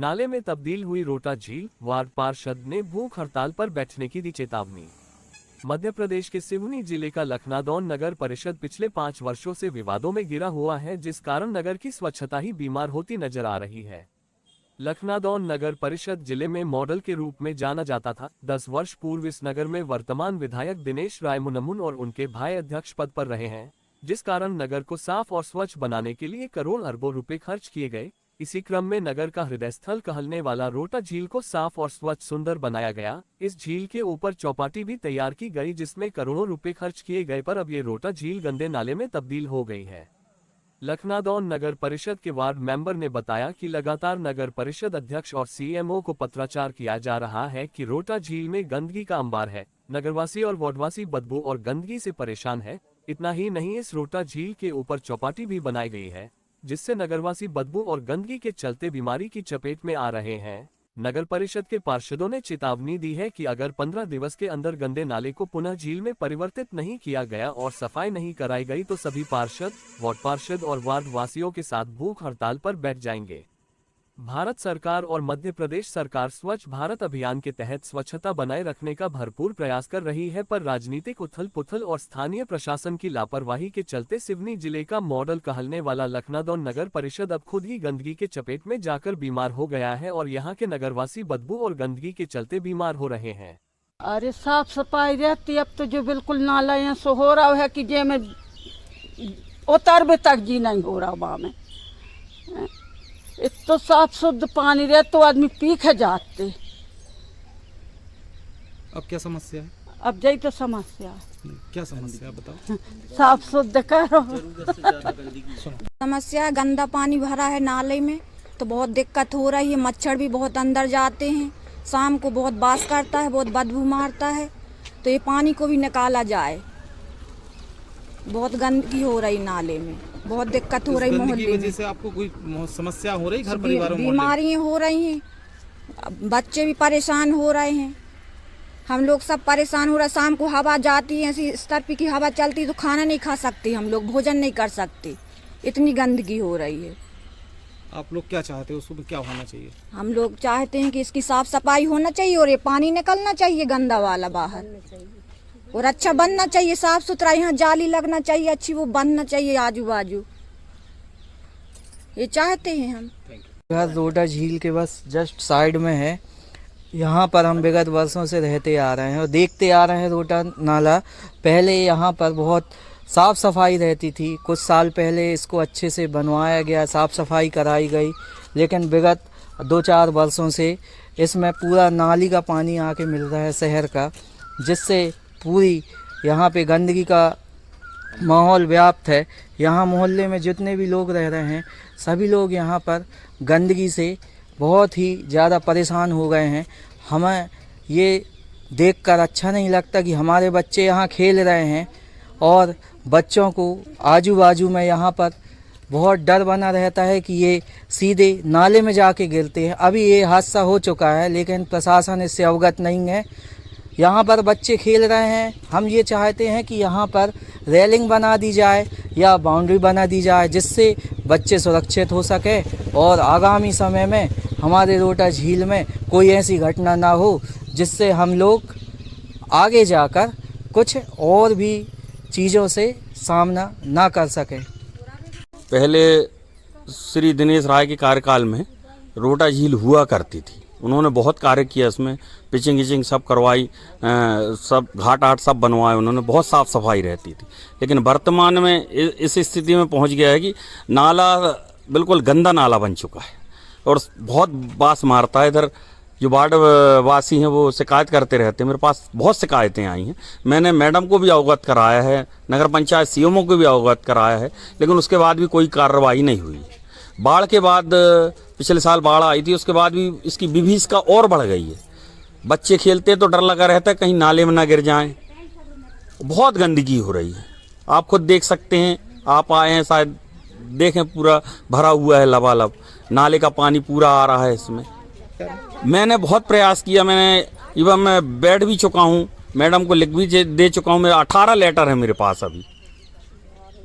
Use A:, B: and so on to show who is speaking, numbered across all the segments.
A: नाले में तब्दील हुई रोटा झील, वार्ड पार्षद ने भूख हड़ताल पर बैठने की दी चेतावनी। मध्य प्रदेश के सिवनी जिले का लखनादौन नगर परिषद पिछले 5 वर्षों से विवादों में घिरा हुआ है, जिस कारण नगर की स्वच्छता ही बीमार होती नजर आ रही है। लखनादौन नगर परिषद जिले में मॉडल के रूप में जाना जाता था। 10 वर्ष पूर्व इस नगर में वर्तमान विधायक दिनेश राय मुनमुन और उनके भाई अध्यक्ष पद पर रहे हैं, जिस कारण नगर को साफ और स्वच्छ बनाने के लिए करोड़ अरबों रुपए खर्च किए गए। इसी क्रम में नगर का हृदय स्थल कहलने वाला रोटा झील को साफ और स्वच्छ सुंदर बनाया गया। इस झील के ऊपर चौपाटी भी तैयार की गई, जिसमें करोड़ों रुपए खर्च किए गए, पर अब ये रोटा झील गंदे नाले में तब्दील हो गई है। लखनादौन नगर परिषद के वार्ड मेंबर ने बताया कि लगातार नगर परिषद अध्यक्ष और सीएमओ को पत्राचार किया जा रहा है कि रोटा झील में गंदगी का अंबार है। नगरवासी और वार्डवासी बदबू और गंदगी से परेशान है। इतना ही नहीं, इस रोटा झील के ऊपर चौपाटी भी बनाई गई है, जिससे नगरवासी बदबू और गंदगी के चलते बीमारी की चपेट में आ रहे हैं। नगर परिषद के पार्षदों ने चेतावनी दी है कि अगर 15 दिवस के अंदर गंदे नाले को पुनः झील में परिवर्तित नहीं किया गया और सफाई नहीं कराई गई तो सभी पार्षद, वार्ड पार्षद और वार्ड वासियों के साथ भूख हड़ताल पर बैठ जाएंगे। भारत सरकार और मध्य प्रदेश सरकार स्वच्छ भारत अभियान के तहत स्वच्छता बनाए रखने का भरपूर प्रयास कर रही है, पर राजनीतिक उथल पुथल और स्थानीय प्रशासन की लापरवाही के चलते सिवनी जिले का मॉडल कहलने वाला लखनादौन नगर परिषद अब खुद ही गंदगी के चपेट में जाकर बीमार हो गया है और यहाँ के नगरवासी बदबू और गंदगी के चलते बीमार हो रहे हैं।
B: अरे साफ सफाई रहती, अब तो जो बिल्कुल नाला यहाँ से हो रहा है कि जे में उतर तक जी नहीं हो रहा वहाँ में। एक तो साफ शुद्ध पानी रहे तो आदमी पी के जाते।
C: अब क्या समस्या है?
B: अब यही तो समस्या है।
C: क्या समस्या है बताओ?
B: साफ शुद्ध करो।
D: समस्या है, गंदा पानी भरा है नाले में तो बहुत दिक्कत हो रही है। मच्छर भी बहुत अंदर जाते हैं, शाम को बहुत बास करता है, बहुत बदबू मारता है, तो ये पानी को भी निकाला जाए। बहुत गंदगी हो रही नाले में, बहुत दिक्कत हो रही मोहल्ले में।
C: वजह से आपको कोई समस्या हो रही घर परिवारों में?
D: बीमारियां हो रही हैं, बच्चे भी परेशान हो रहे हैं, हम लोग सब परेशान हो रहे हैं। शाम को हवा जाती है, ऐसी इस तरह की हवा चलती तो खाना नहीं खा सकते, हम लोग भोजन नहीं कर सकते, इतनी गंदगी हो रही है।
C: आप लोग क्या चाहते हो, उसमें क्या होना चाहिए?
D: हम लोग चाहते हैं कि इसकी साफ सफाई होना चाहिए और ये पानी निकलना चाहिए गंदा वाला बाहर, और अच्छा बनना चाहिए, साफ सुथरा। यहाँ जाली लगना चाहिए, अच्छी वो बनना चाहिए आजू बाजू, ये चाहते हैं हम।
E: रोटा झील के बस जस्ट साइड में है। यहाँ पर हम विगत वर्षों से रहते आ रहे हैं और देखते आ रहे हैं रोटा नाला। पहले यहाँ पर बहुत साफ़ सफाई रहती थी, कुछ साल पहले इसको अच्छे से बनवाया गया, साफ़ सफाई कराई गई, लेकिन विगत 2-4 वर्षों से इसमें पूरा नाली का पानी आके मिल रहा है शहर का, जिससे पूरी यहाँ पे गंदगी का माहौल व्याप्त है। यहाँ मोहल्ले में जितने भी लोग रह रहे हैं सभी लोग यहाँ पर गंदगी से बहुत ही ज़्यादा परेशान हो गए हैं। हमें ये देखकर अच्छा नहीं लगता कि हमारे बच्चे यहाँ खेल रहे हैं और बच्चों को आजू बाजू में यहाँ पर बहुत डर बना रहता है कि ये सीधे नाले में जाके गिरते हैं। अभी ये हादसा हो चुका है, लेकिन प्रशासन इससे अवगत नहीं है। यहाँ पर बच्चे खेल रहे हैं, हम ये चाहते हैं कि यहाँ पर रेलिंग बना दी जाए या बाउंड्री बना दी जाए, जिससे बच्चे सुरक्षित हो सके और आगामी समय में हमारे रोटा झील में कोई ऐसी घटना ना हो जिससे हम लोग आगे जाकर कुछ और भी चीज़ों से सामना ना कर सकें।
F: पहले श्री दिनेश राय के कार्यकाल में रोटा झील हुआ करती थी, उन्होंने बहुत कार्य किया, इसमें पिचिंग विचिंग सब करवाई, सब घाट आट सब बनवाए उन्होंने, बहुत साफ़ सफाई रहती थी। लेकिन वर्तमान में इस स्थिति में पहुंच गया है कि नाला बिल्कुल गंदा नाला बन चुका है और बहुत बास मारता है। इधर जो वार्ड वासी हैं वो शिकायत करते रहते हैं, मेरे पास बहुत शिकायतें आई हैं। मैंने मैडम को भी अवगत कराया है, नगर पंचायत सीएमओ को भी अवगत कराया है, लेकिन उसके बाद भी कोई कार्रवाई नहीं हुई। बाढ़ के बाद पिछले साल बाढ़ आई थी, उसके बाद भी इसकी विभीषिका और बढ़ गई है। बच्चे खेलते तो डर लगा रहता है कहीं नाले में ना गिर जाएं। बहुत गंदगी हो रही है, आप खुद देख सकते हैं, आप आए हैं शायद देखें, पूरा भरा हुआ है लबालब, नाले का पानी पूरा आ रहा है इसमें। मैंने बहुत प्रयास किया, मैं बैठ भी चुका हूँ, मैडम को लिख भी दे चुका हूँ, मेरा 18 लेटर है मेरे पास अभी।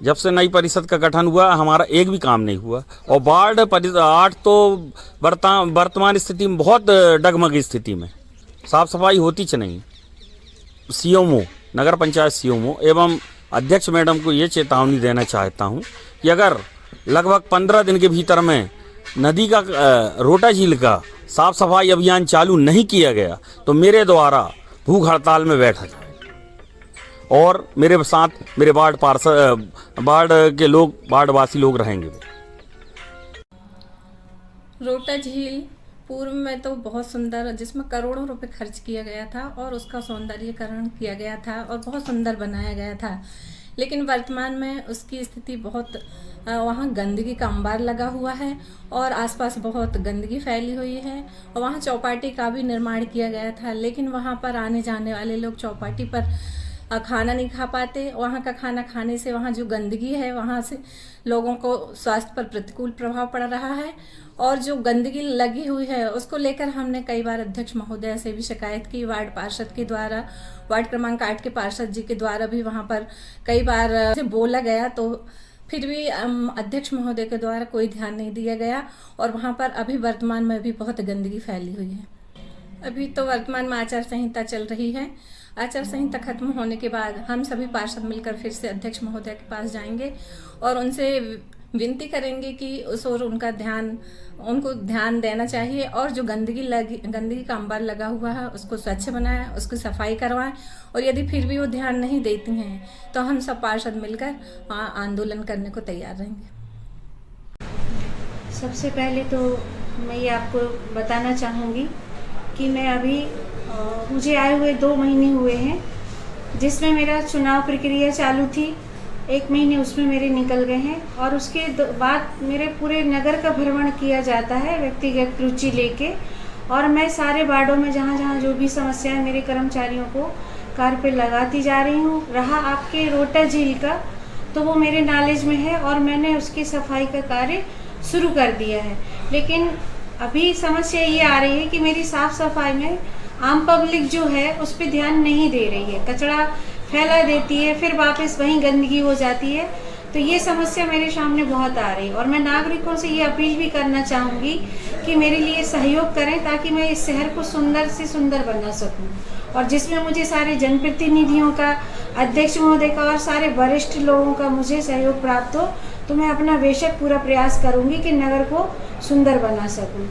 F: जब से नई परिषद का गठन हुआ हमारा एक भी काम नहीं हुआ। और वार्ड 8 तो वर्तमान स्थिति में बहुत डगमग स्थिति में, साफ सफाई होती च नहीं। सीएमओ, नगर पंचायत सीएमओ एवं अध्यक्ष मैडम को ये चेतावनी देना चाहता हूँ कि अगर लगभग 15 दिन के भीतर में नदी का रोटा झील का साफ सफाई अभियान चालू नहीं किया गया तो मेरे द्वारा भूख हड़ताल में बैठा जाए और मेरे साथ मेरे वार्ड के लोग, वार्डवासी लोग रहेंगे।
G: रोटा झील पूर्व में तो बहुत सुंदर, जिसमें करोड़ों रुपए खर्च किया गया था और उसका सौंदर्यीकरण किया गया था और बहुत सुंदर बनाया गया था, लेकिन वर्तमान में उसकी स्थिति बहुत, वहाँ गंदगी का अंबार लगा हुआ है और आसपास बहुत गंदगी फैली हुई है। और वहाँ चौपाटी का भी निर्माण किया गया था, लेकिन वहाँ पर आने जाने वाले लोग चौपाटी पर खाना नहीं खा पाते। वहाँ का खाना खाने से वहाँ जो गंदगी है वहाँ से लोगों को स्वास्थ्य पर प्रतिकूल प्रभाव पड़ रहा है और जो गंदगी लगी हुई है उसको लेकर हमने कई बार अध्यक्ष महोदय से भी शिकायत की। वार्ड पार्षद के द्वारा, वार्ड क्रमांक 8 के पार्षद जी के द्वारा भी वहाँ पर कई बार से बोला गया, तो फिर भी अध्यक्ष महोदय के द्वारा कोई ध्यान नहीं दिया गया और वहाँ पर अभी वर्तमान में भी बहुत गंदगी फैली हुई है। अभी तो वर्तमान में आचार संहिता चल रही है। आचार संहिता खत्म होने के बाद हम सभी पार्षद मिलकर फिर से अध्यक्ष महोदय के पास जाएंगे और उनसे विनती करेंगे कि उस ओर उनको ध्यान देना चाहिए और जो गंदगी का अंबार लगा हुआ है उसको स्वच्छ बनाएं, उसकी सफाई करवाएं और यदि फिर भी वो ध्यान नहीं देती हैं तो हम सब पार्षद मिलकर वहाँ आंदोलन करने को तैयार रहेंगे।
H: सबसे पहले तो मैं ये आपको बताना चाहूँगी कि मैं अभी मुझे आए हुए 2 महीने हुए हैं, जिसमें मेरा चुनाव प्रक्रिया चालू थी। 1 महीने उसमें मेरे निकल गए हैं और उसके बाद मेरे पूरे नगर का भ्रमण किया जाता है व्यक्तिगत रुचि लेके, और मैं सारे वार्डों में जहाँ जहाँ जो भी समस्याएं मेरे कर्मचारियों को कार्य पे लगाती जा रही हूँ। रहा आपके रोटा झील का, तो वो मेरे नॉलेज में है और मैंने उसकी सफाई का कार्य शुरू कर दिया है, लेकिन अभी समस्या ये आ रही है कि मेरी साफ सफाई में आम पब्लिक जो है उस पर ध्यान नहीं दे रही है, कचरा फैला देती है, फिर वापस वहीं गंदगी हो जाती है। तो ये समस्या मेरे सामने बहुत आ रही है और मैं नागरिकों से ये अपील भी करना चाहूँगी कि मेरे लिए सहयोग करें ताकि मैं इस शहर को सुंदर से सुंदर बना सकूँ, और जिसमें मुझे सारे जनप्रतिनिधियों का, अध्यक्ष महोदय का और सारे वरिष्ठ लोगों का मुझे सहयोग प्राप्त हो, तो मैं अपना बेशक पूरा प्रयास करूँगी कि नगर को सुंदर बना सकूँ।